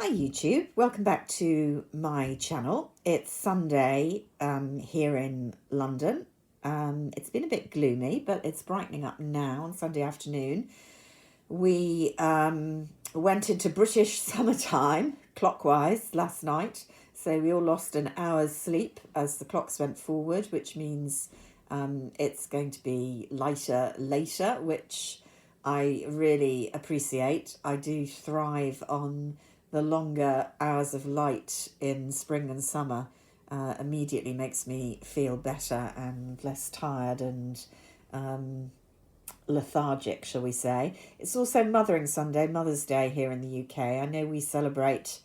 Hi YouTube, welcome back to my channel. It's Sunday here in London. It's been a bit gloomy, but it's brightening up now on Sunday afternoon. We went into British summertime clockwise last night, so we all lost an hour's sleep as the clocks went forward, which means it's going to be lighter later, which I really appreciate. I do thrive on the longer hours of light in spring and summer. Immediately makes me feel better and less tired and lethargic, shall we say. It's also Mothering Sunday, Mother's Day here in the UK. I know we celebrate,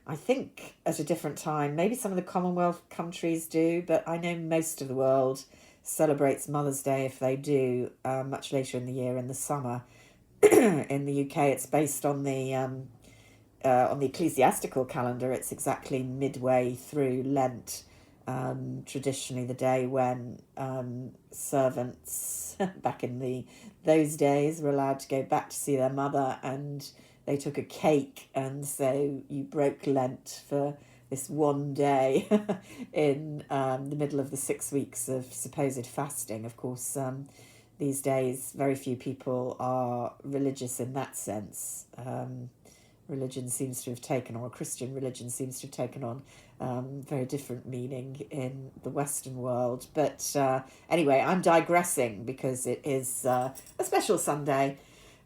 I think, at a different time. Maybe some of the Commonwealth countries do, but I know most of the world celebrates Mother's Day, if they do, much later in the year, in the summer. In the UK, it's based on the ecclesiastical calendar. It's exactly midway through Lent, traditionally the day when servants back in those days were allowed to go back to see their mother, and they took a cake, and so you broke Lent for this one day in the middle of the 6 weeks of supposed fasting. Of course, these days very few people are religious in that sense. Religion seems to have taken, or a Christian religion seems to have taken on very different meaning in the Western world. But anyway, I'm digressing because it is a special Sunday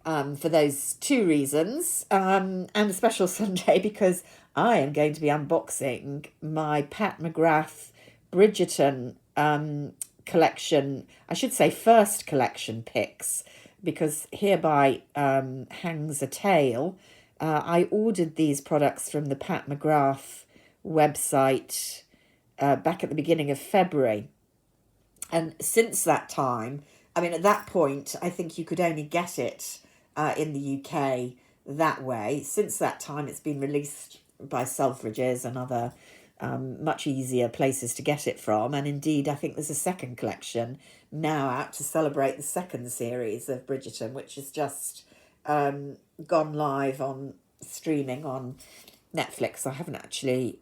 for those two reasons, and a special Sunday because I am going to be unboxing my Pat McGrath Bridgerton collection, I should say first collection picks, because hereby hangs a tale. I ordered these products from the Pat McGrath website back at the beginning of February. And since that time, I mean, at that point, I think you could only get it in the UK that way. Since that time, it's been released by Selfridges and other much easier places to get it from. And indeed, I think there's a second collection now out to celebrate the second series of Bridgerton, which is just gone live on streaming on Netflix. I haven't actually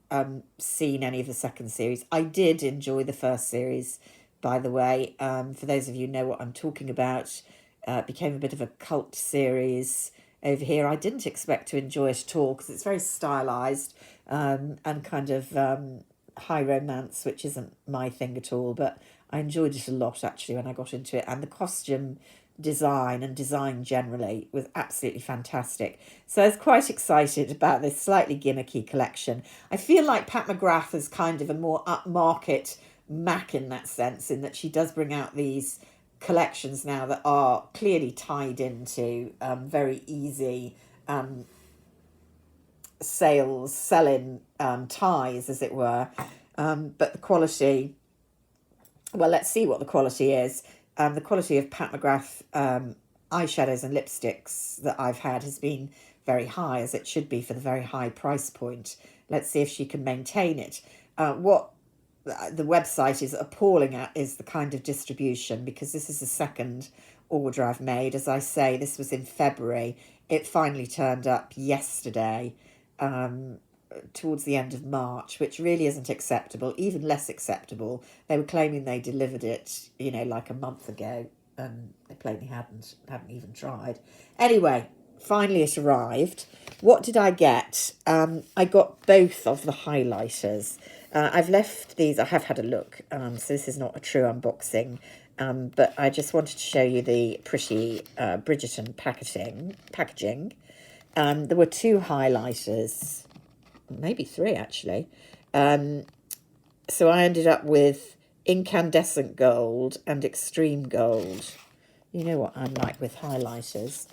seen any of the second series. I did enjoy the first series, by the way. For those of you who know what I'm talking about, it became a bit of a cult series over here. I didn't expect to enjoy it at all because it's very stylized and kind of high romance, which isn't my thing at all, but I enjoyed it a lot actually when I got into it. And the costume design and design generally was absolutely fantastic. So I was quite excited about this slightly gimmicky collection. I feel like Pat McGrath is kind of a more upmarket Mac in that sense, in that she does bring out these collections now that are clearly tied into very easy selling ties, as it were. But the quality, well, let's see what the quality is. The quality of Pat McGrath eyeshadows and lipsticks that I've had has been very high, as it should be for the very high price point. Let's see if she can maintain it. What the website is appalling at is the kind of distribution, because this is the second order I've made. As I say, this was in February. It finally turned up yesterday, towards the end of March, which really isn't acceptable, even less acceptable. They were claiming they delivered it, like a month ago, and they plainly haven't even tried. Anyway, finally it arrived. What did I get? I got both of the highlighters. I've left these, I have had a look, so this is not a true unboxing, but I just wanted to show you the pretty Bridgerton packaging. There were two highlighters, maybe three actually. So I ended up with incandescent gold and extreme gold. You know what I'm like with highlighters.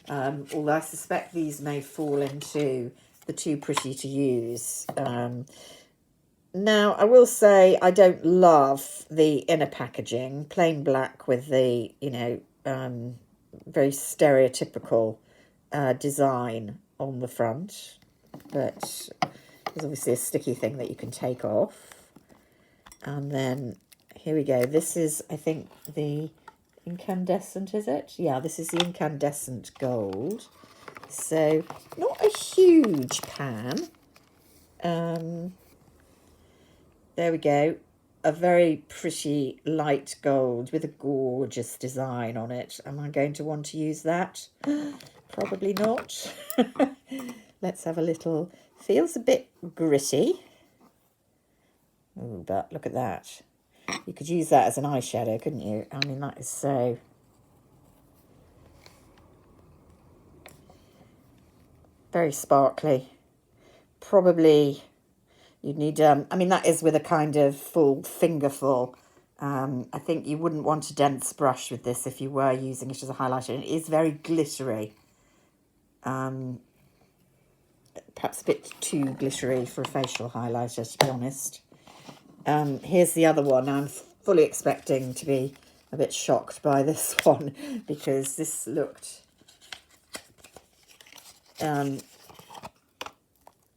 Although I suspect these may fall into the too pretty to use. Now, I will say I don't love the inner packaging, plain black with the, very stereotypical design on the front. But there's obviously a sticky thing that you can take off. And then here we go. This is, I think, the incandescent, is it? Yeah, this is the incandescent gold. So not a huge pan. There we go. A very pretty light gold with a gorgeous design on it. Am I going to want to use that? Probably not. Let's have a little. Feels a bit gritty. Oh, but look at that. You could use that as an eyeshadow, couldn't you? I mean, that is so... very sparkly. Probably you'd need, I mean, that is with a kind of full fingerful. I think you wouldn't want a dense brush with this if you were using it as a highlighter. And it is very glittery. Perhaps a bit too glittery for a facial highlighter, to be honest. Here's the other one. I'm fully expecting to be a bit shocked by this one because this looked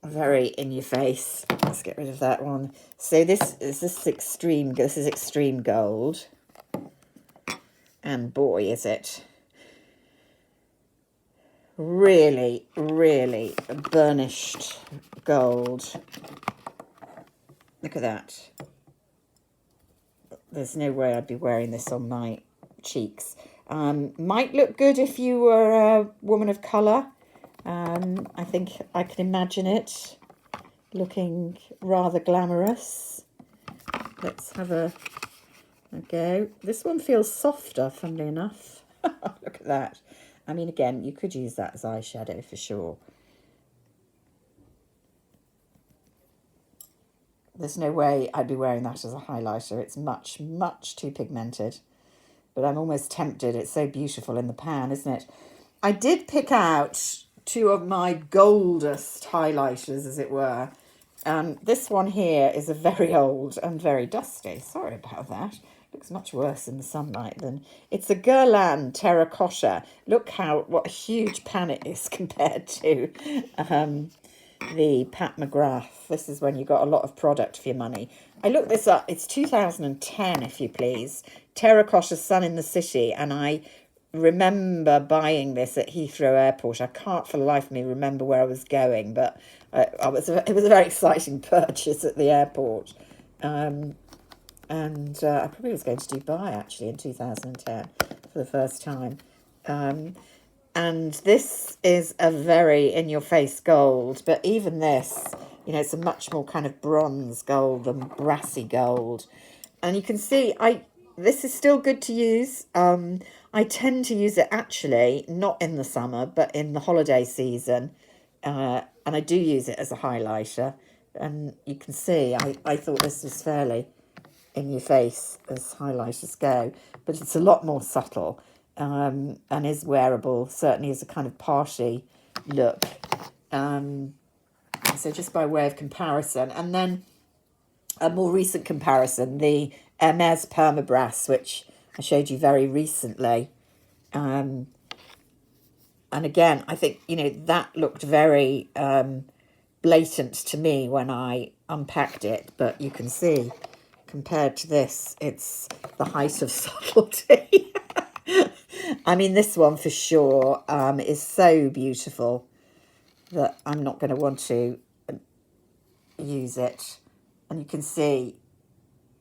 very in your face. Let's get rid of that one. So this is extreme gold, and boy is it really, really burnished gold. Look at that. There's no way I'd be wearing this on my cheeks. Might look good if you were a woman of colour. I think I can imagine it looking rather glamorous. Let's have a go. This one feels softer, funnily enough. Look at that. I mean, again, you could use that as eyeshadow for sure. There's no way I'd be wearing that as a highlighter. It's much, much too pigmented. But I'm almost tempted. It's so beautiful in the pan, isn't it? I did pick out two of my goldest highlighters, as it were. This one here is a very old and very dusty. Sorry about that. Looks much worse in the sunlight than... It's a Guerlain terracotta. Look what a huge pan it is compared to the Pat McGrath. This is when you got a lot of product for your money. I looked this up. It's 2010, if you please. Terracotta Sun in the City, and I remember buying this at Heathrow Airport. I can't for the life of me remember where I was going, but it was a very exciting purchase at the airport. I probably was going to Dubai, actually, in 2010 for the first time. And this is a very in-your-face gold, but even this, you know, it's a much more kind of bronze gold than brassy gold. And you can see, this is still good to use. I tend to use it, actually, not in the summer, but in the holiday season. And I do use it as a highlighter. And you can see, I thought this was fairly in your face as highlighters go, but it's a lot more subtle. And is wearable, certainly as a kind of party look. So just by way of comparison. And then a more recent comparison, the Hermes Permabrass, which I showed you very recently. And again, I think, you know, that looked very blatant to me when I unpacked it. But you can see, compared to this, it's the height of subtlety. I mean, this one for sure is so beautiful that I'm not going to want to use it. And you can see,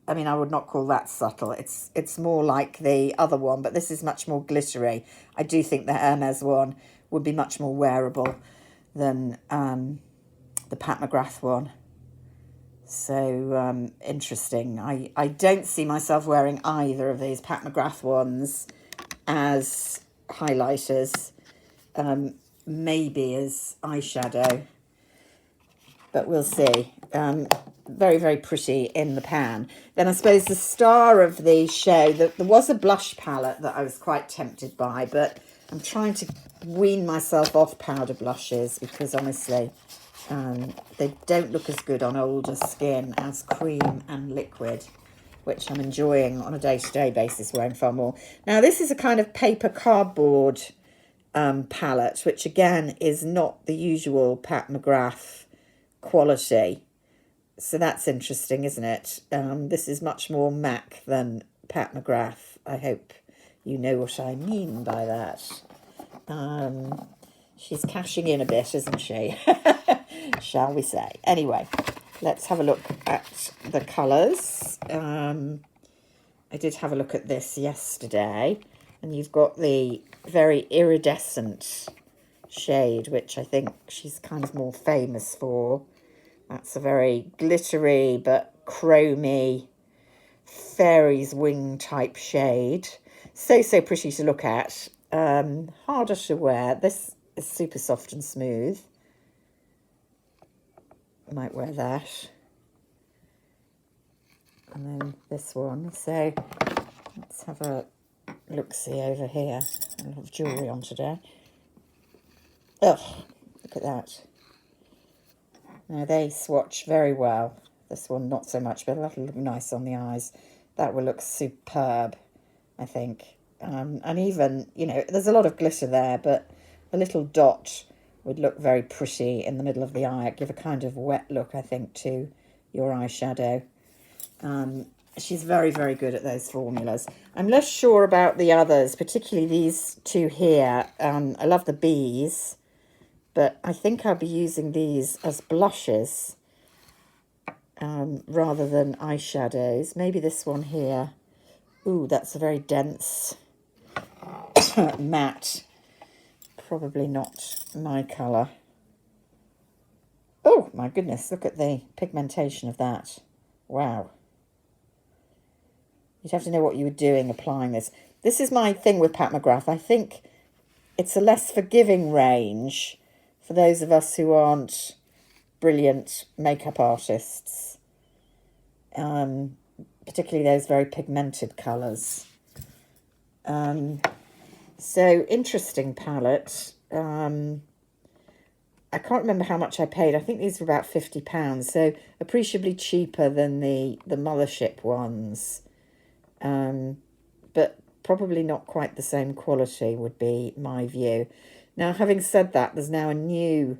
I mean, I would not call that subtle. It's more like the other one, but this is much more glittery. I do think the Hermes one would be much more wearable than the Pat McGrath one. So interesting. I don't see myself wearing either of these Pat McGrath ones as highlighters, maybe as eyeshadow, but we'll see. Very, very pretty in the pan. Then I suppose the star of the show, there was a blush palette that I was quite tempted by, but I'm trying to wean myself off powder blushes because honestly, they don't look as good on older skin as cream and liquid, which I'm enjoying on a day-to-day basis, wearing far more. Now, this is a kind of paper cardboard palette, which again is not the usual Pat McGrath quality. So that's interesting, isn't it? This is much more MAC than Pat McGrath. I hope you know what I mean by that. She's cashing in a bit, isn't she? Shall we say. Anyway, let's have a look at the colours. I did have a look at this yesterday, and you've got the very iridescent shade, which I think she's kind of more famous for. That's a very glittery but chromy fairy's wing type shade. So pretty to look at. Harder to wear. This is super soft and smooth. I might wear that. And then this one. So let's have a look-see over here. I have jewellery on today. Oh, look at that. Now they swatch very well. This one not so much, but that'll look nice on the eyes. That will look superb, I think. And even, you know, there's a lot of glitter there, but a little dot would look very pretty in the middle of the eye. It'd give a kind of wet look, I think, to your eyeshadow. She's very, very good at those formulas. I'm less sure about the others, particularly these two here. I love the bees, but I think I'll be using these as blushes rather than eyeshadows. Maybe this one here. Ooh, that's a very dense matte. Probably not my colour. Oh, my goodness, look at the pigmentation of that. Wow. You'd have to know what you were doing applying this. This is my thing with Pat McGrath. I think it's a less forgiving range for those of us who aren't brilliant makeup artists. Particularly those very pigmented colours. So, interesting palette. I can't remember how much I paid. I think these were about £50, so appreciably cheaper than the Mothership ones. But probably not quite the same quality would be my view. Now, having said that, there's now a new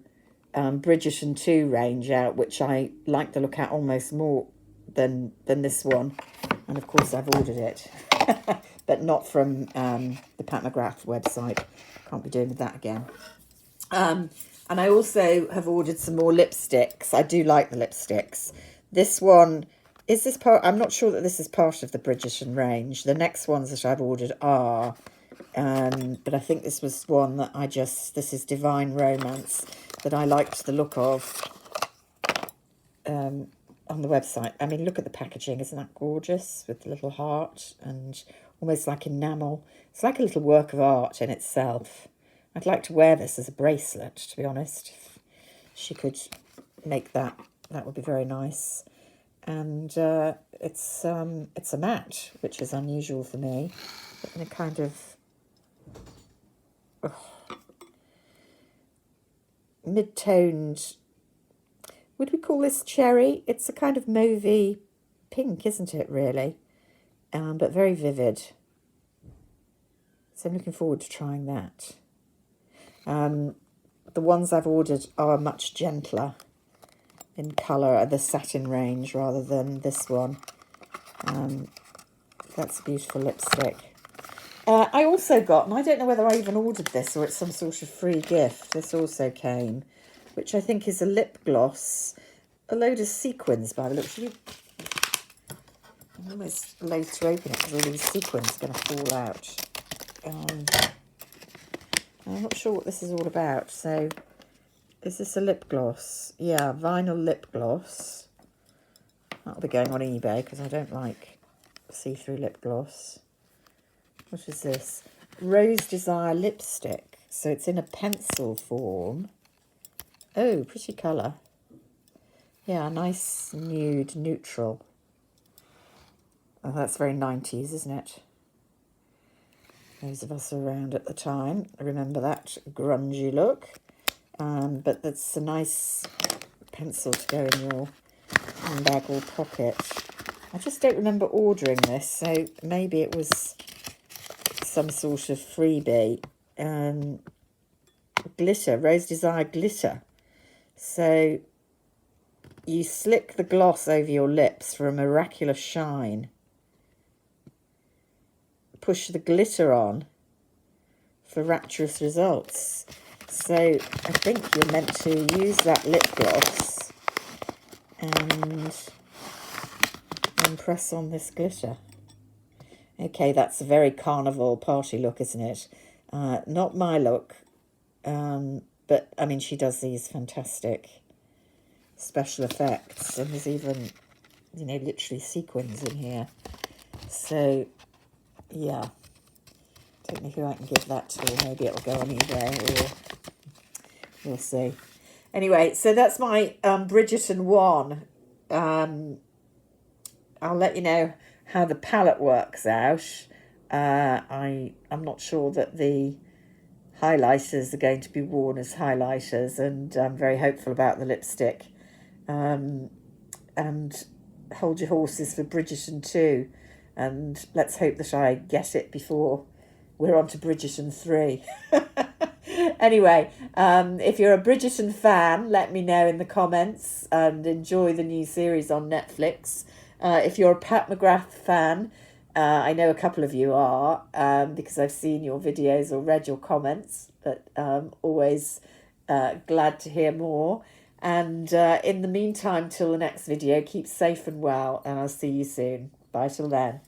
Bridgerton 2 range out, which I like to look at almost more than this one. And of course, I've ordered it, but not from the Pat McGrath website. Can't be doing with that again. And I also have ordered some more lipsticks. I do like the lipsticks. This one, is this part? I'm not sure that this is part of the Bridgerton range. The next ones that I've ordered are, but I think this was one that this is Divine Romance, that I liked the look of on the website. I mean, look at the packaging. Isn't that gorgeous? With the little heart and almost like enamel. It's like a little work of art in itself. I'd like to wear this as a bracelet, to be honest. If she could make that, that would be very nice. And it's a matte, which is unusual for me. In a kind of mid-toned, would we call this cherry? It's a kind of mauvey pink, isn't it, really? But very vivid. So I'm looking forward to trying that. The ones I've ordered are much gentler in colour, the satin range, rather than this one. That's a beautiful lipstick. I also got, and I don't know whether I even ordered this or it's some sort of free gift, this also came, which I think is a lip gloss, a load of sequins by the looks of you. I'm almost loath to open it because all these sequins are going to fall out. I'm not sure what this is all about. So, is this a lip gloss? Yeah, vinyl lip gloss. That'll be going on eBay because I don't like see-through lip gloss. What is this? Rose Desire lipstick. So it's in a pencil form. Oh, pretty colour. Yeah, nice nude neutral. Oh, that's very 90s, isn't it? Those of us around at the time remember that grungy look. But that's a nice pencil to go in your handbag or pocket. I just don't remember ordering this, so maybe it was some sort of freebie. Glitter, Rose Desire glitter. So you slick the gloss over your lips for a miraculous shine. Push the glitter on for rapturous results. So I think you're meant to use that lip gloss and press on this glitter. Okay, that's a very carnival party look, isn't it? Not my look, but I mean, she does these fantastic special effects, and there's even, you know, literally sequins in here. So, yeah, don't know who I can give that to. Maybe it'll go on eBay, or we'll see. Anyway, so that's my Bridgerton 1. I'll let you know how the palette works out. I'm not sure that the highlighters are going to be worn as highlighters, and I'm very hopeful about the lipstick. And hold your horses for Bridgerton 2, and let's hope that I get it before we're on to Bridgerton 3. Anyway, if you're a Bridgerton fan, let me know in the comments, and enjoy the new series on Netflix. If you're a Pat McGrath fan, I know a couple of you are, because I've seen your videos or read your comments, but always glad to hear more. And in the meantime, till the next video, keep safe and well, and I'll see you soon. Bye till then.